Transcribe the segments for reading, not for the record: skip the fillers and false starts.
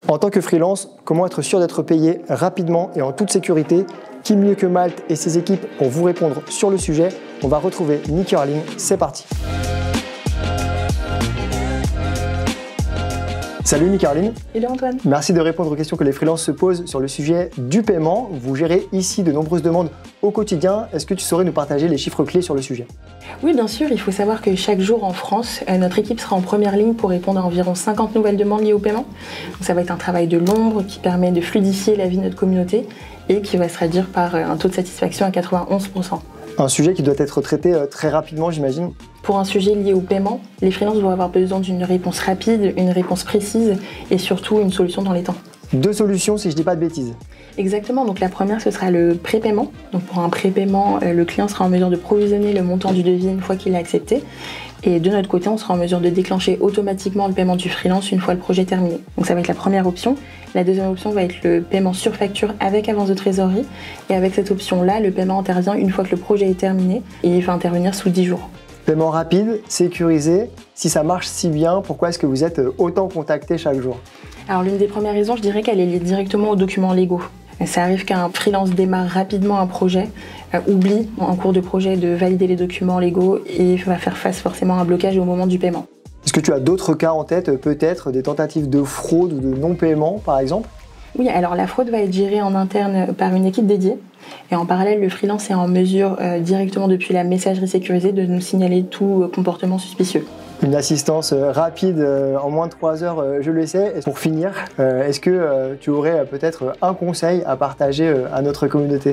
En tant que freelance, comment être sûr d'être payé rapidement et en toute sécurité? Qui mieux que Malte et ses équipes pour vous répondre sur le sujet? On va retrouver Nicky Orline, c'est parti. Salut Nicky Orline. Hello Antoine. Merci de répondre aux questions que les freelances se posent sur le sujet du paiement. Vous gérez ici de nombreuses demandes au quotidien. Est-ce que tu saurais nous partager les chiffres clés sur le sujet? Oui, bien sûr. Il faut savoir que chaque jour en France, notre équipe sera en première ligne pour répondre à environ 50 nouvelles demandes liées au paiement. Donc, ça va être un travail de l'ombre qui permet de fluidifier la vie de notre communauté et qui va se traduire par un taux de satisfaction à 91%. Un sujet qui doit être traité très rapidement, j'imagine. Pour un sujet lié au paiement, les freelances vont avoir besoin d'une réponse rapide, une réponse précise et surtout une solution dans les temps. 2 solutions si je dis pas de bêtises. Exactement, donc la première ce sera le prépaiement. Donc pour un prépaiement, le client sera en mesure de provisionner le montant du devis une fois qu'il l'a accepté. Et de notre côté, on sera en mesure de déclencher automatiquement le paiement du freelance une fois le projet terminé. Donc ça va être la première option. La deuxième option va être le paiement sur facture avec avance de trésorerie. Et avec cette option-là, le paiement intervient une fois que le projet est terminé et il va intervenir sous 10 jours. Paiement rapide, sécurisé. Si ça marche si bien, pourquoi est-ce que vous êtes autant contacté chaque jour? Alors l'une des premières raisons, je dirais qu'elle est liée directement aux documents légaux. Ça arrive qu'un freelance démarre rapidement un projet, oublie en cours de projet de valider les documents légaux et va faire face forcément à un blocage au moment du paiement. Est-ce que tu as d'autres cas en tête, peut-être des tentatives de fraude ou de non-paiement par exemple? Oui, alors la fraude va être gérée en interne par une équipe dédiée. Et en parallèle, le freelance est en mesure directement depuis la messagerie sécurisée de nous signaler tout comportement suspicieux. Une assistance rapide en moins de 3 heures, je le sais. Pour finir, est-ce que tu aurais peut-être un conseil à partager à notre communauté?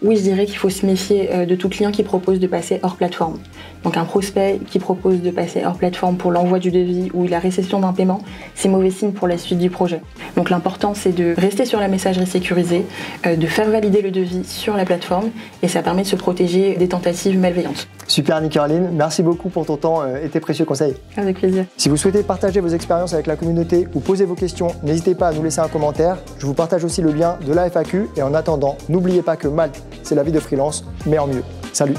Oui, je dirais qu'il faut se méfier de tout client qui propose de passer hors plateforme. Donc un prospect qui propose de passer hors plateforme pour l'envoi du devis ou la réception d'un paiement, c'est mauvais signe pour la suite du projet. Donc l'important c'est de rester sur la messagerie sécurisée, de faire valider le devis sur la plateforme et ça permet de se protéger des tentatives malveillantes. Super Nicky Orline, merci beaucoup pour ton temps et tes précieux conseils. Avec plaisir. Si vous souhaitez partager vos expériences avec la communauté ou poser vos questions, n'hésitez pas à nous laisser un commentaire. Je vous partage aussi le lien de la FAQ et en attendant, n'oubliez pas que Malte, c'est la vie de freelance, mais en mieux. Salut!